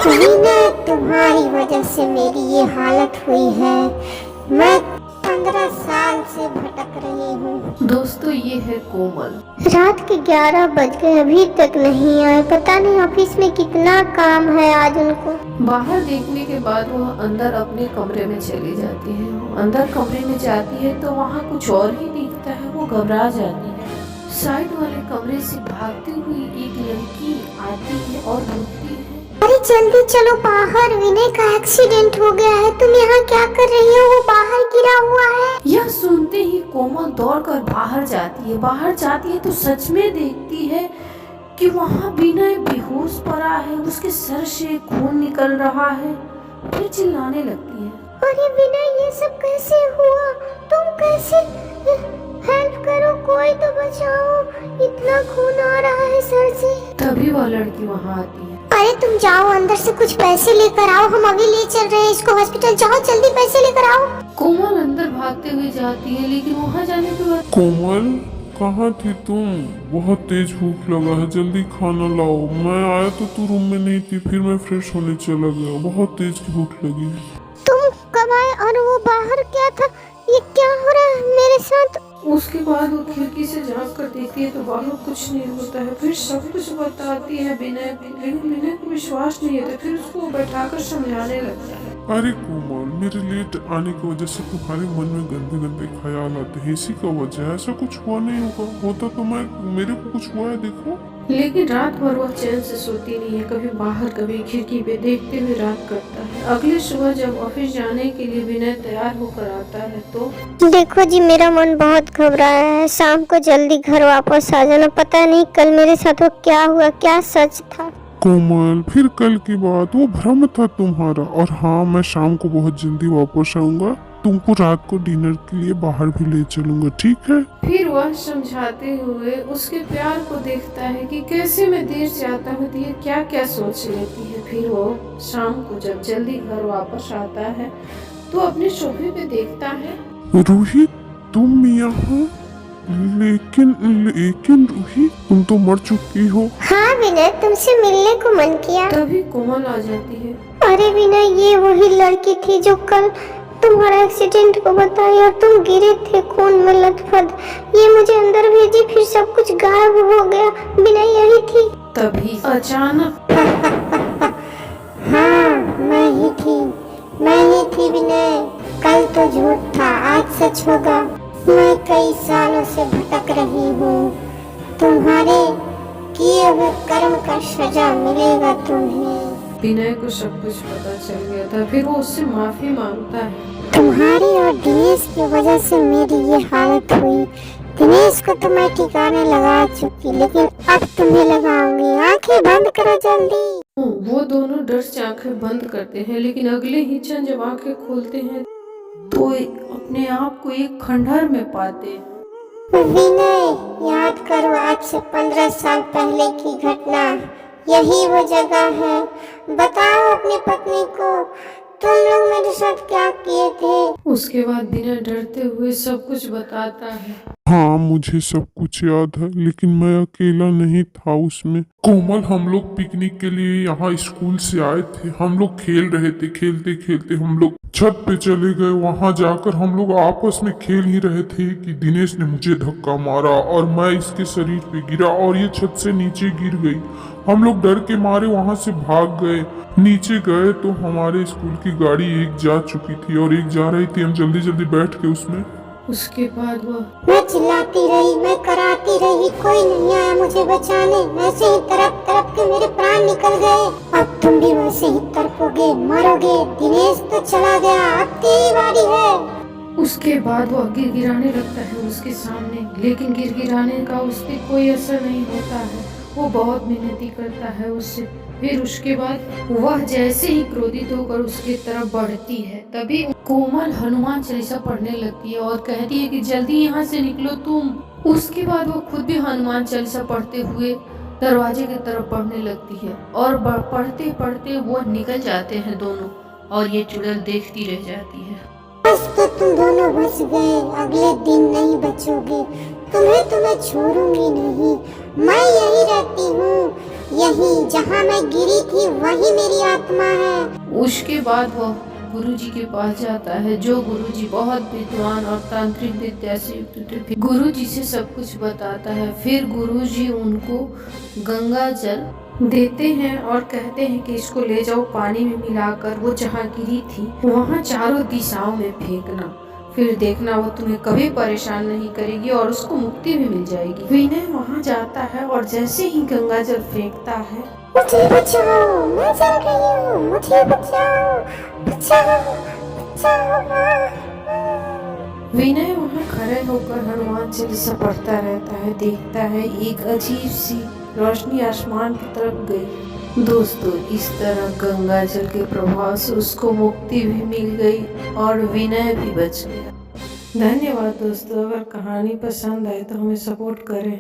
विनय, तुम्हारी वजह से मेरी ये हालत हुई है। मैं 15 साल से भटक रही हूँ। दोस्तों ये है कोमल। रात के 11 बज गए, अभी तक नहीं आए। पता नहीं ऑफिस में कितना काम है आज उनको। बाहर देखने के बाद वह अंदर अपने कमरे में चली जाती है। अंदर कमरे में जाती है तो वहाँ कुछ और ही दिखता है। वो घबरा जाती है। साइड वाले कमरे से भागती हुई एक लड़की आती है और रुकती है। अरे जल्दी चलो बाहर, विनय का एक्सीडेंट हो गया है। तुम यहाँ क्या कर रही हो? वो बाहर गिरा हुआ है। यह सुनते ही कोमल दौड़कर बाहर जाती है। बाहर जाती है तो सच में देखती है कि वहाँ विनय बेहोश पड़ा है। उसके सर से खून निकल रहा है। फिर चिल्लाने लगती है, अरे विनय, ये सब कैसे हुआ? तुम कैसे? हेल्प करो, कोई तो बचाओ, इतना खून आ रहा है सर से। तभी वह लड़की वहाँ आती है। अरे तुम जाओ अंदर से कुछ पैसे लेकर आओ, हम अभी ले चल रहे हैं इसको हॉस्पिटल। जाओ जल्दी पैसे लेकर आओ। कोमल अंदर भागते हुए जाती है, लेकिन वहाँ जाने के बाद कोमल, कहाँ थी तुम? बहुत तेज भूख लगा है, जल्दी खाना लाओ। मैं आया तो तू रूम में नहीं थी, फिर मैं फ्रेश होने चला गया। बहुत तेज भूख लगी। तुम कब आए? और वो बाहर क्या था? ये क्या हो रहा है मेरे साथ? उसके बाद वो खिड़की से झांक कर देखती है तो बाहर कुछ नहीं होता है। फिर सब कुछ बताती है विनय, लेकिन विनय को विश्वास नहीं होता। फिर उसको बैठाकर समझाने लगता है। अरे कोमल, मेरे लेट आने की वजह से तुम्हारे मन में गंदे गंदे ख्याल आते हैं, इसी का वजह है। ऐसा कुछ हुआ नहीं होगा, होता तो मेरे को कुछ हुआ है देखो। लेकिन रात भर वह चैन से सोती नहीं है। कभी बाहर कभी खिड़की पे देखते हुए रात कटता है। अगली सुबह जब ऑफिस जाने के लिए विनय तैयार होकर आता है तो देखो जी, मेरा मन बहुत घबराया है। शाम को जल्दी घर वापस आ जाना। पता नहीं कल मेरे साथ वो क्या हुआ, क्या सच था। कोमल, फिर कल की बात, वो भ्रम था तुम्हारा। और हाँ, मैं शाम को बहुत जल्दी वापस आऊंगा। तुमको रात को डिनर के लिए बाहर भी ले चलूंगा, ठीक है? फिर वह समझाते हुए उसके प्यार को देखता है कि कैसे मैं देर से आता हूँ तो ये क्या क्या सोच लेती है। फिर वो शाम को जब जल्दी घर वापस आता है तो अपने सोफे पे देखता है। रूही, तुम यहाँ? लेकिन लेकिन रूही, तुम तो मर चुकी हो। हाँ विनय, तुमसे मिलने को मन किया। तभी कोमल आ जाती है। अरे विनय, ये वही लड़की थी जो कल तुम्हारा एक्सीडेंट को बताई और तुम गिरे थे खून में लथपथ। ये मुझे अंदर भेजी, फिर सब कुछ गायब हो गया। विनय यही थी। तभी अचानक हाँ, मैं ही थी विनय। कल तो झूठ था, आज सच होगा। मैं कई सालों से भटक रही हूँ। तुम्हारे किए हुए कर्म का सजा मिलेगा तुम्हें। विनय को सब कुछ पता चल गया था। फिर वो उससे माफी मांगता है। तुम्हारी और दिनेश की वजह से मेरी ये हालत हुई। दिनेश को तो मैं ठिकाने लगा चुकी, लेकिन अब तुम्हें लगाऊंगी। आंखें बंद करो जल्दी। वो दोनों डर से आंखें बंद करते हैं, लेकिन अगले ही क्षण जब आंखें खोलते हैं तो अपने आप को एक खंडहर में पाते। विनय, याद करो आज से 15 साल पहले की घटना। यही वो जगह है। बताओ अपनी पत्नी को, तुम लोग मेरे साथ क्या किए थे? उसके बाद विनय डरते हुए सब कुछ बताता है। हाँ, मुझे सब कुछ याद है, लेकिन मैं अकेला नहीं था उसमें। कोमल, हम लोग पिकनिक के लिए यहाँ स्कूल से आए थे। हम लोग खेल रहे थे। खेलते खेलते हम लोग छत पे चले गए। वहाँ जाकर हम लोग आपस में खेल ही रहे थे कि दिनेश ने मुझे धक्का मारा और मैं इसके शरीर पे गिरा और ये छत से नीचे गिर गई। हम लोग डर के मारे वहाँ से भाग गए। नीचे गए तो हमारे स्कूल की गाड़ी एक जा चुकी थी और एक जा रही थी। हम जल्दी जल्दी बैठ के उसमें। उसके बाद वह मैं चिल्लाती रही, मैं कराती रही, कोई नहीं आया मुझे बचाने। वैसे ही तड़प तड़प के मेरे प्राण निकल गए। अब तुम भी वैसे ही तड़पोगे, मरोगे। दिनेश तो चला गया, अब तेरी बारी है। उसके बाद वह गिड़गिड़ाने लगता है उसके सामने, लेकिन गिड़गिड़ाने का उस पर कोई असर नहीं होता है। वो बहुत मेहनती करता है उससे। फिर उसके बाद वह जैसे ही क्रोधित होकर उसके तरफ बढ़ती है, तभी कोमल हनुमान चालीसा पढ़ने लगती है और कहती है कि जल्दी यहाँ से निकलो तुम। उसके बाद वो खुद भी हनुमान चालीसा पढ़ते हुए दरवाजे की तरफ बढ़ने लगती है और पढ़ते पढ़ते वो निकल जाते हैं दोनों, और ये चुड़ैल देखती रह जाती है। बस तो तुम दोनों बच गए, अगले दिन नहीं बचोगे। तुम्हें छोड़ूंगी नहीं। मैं यही रहती हूँ, नहीं, जहाँ मैं गिरी थी वही मेरी आत्मा है। उसके बाद वह गुरुजी के पास जाता है, जो गुरुजी बहुत विद्वान और तांत्रिक विद्या से युक्त थे। गुरुजी से सब कुछ बताता है। फिर गुरुजी उनको गंगा जल देते हैं और कहते हैं कि इसको ले जाओ, पानी में मिलाकर वो जहाँ गिरी थी वहाँ चारों दिशाओं में फेंकना, फिर देखना वो तुम्हें कभी परेशान नहीं करेगी और उसको मुक्ति भी मिल जाएगी। विनय वहाँ जाता है और जैसे ही गंगा जल फेंकता है, मुझे बचाओ, मैं जल रही हूँ, मुझे बचाओ, बचाओ, बचाओ। विनय वहाँ खड़े होकर हनुमान चालीसा पढ़ता रहता है। देखता है एक अजीब सी रोशनी आसमान की तरफ गई। दोस्तों, इस तरह गंगा जल के प्रभाव से उसको मुक्ति भी मिल गई और विनय भी बच गया। धन्यवाद दोस्तों। अगर कहानी पसंद आए तो हमें सपोर्ट करें।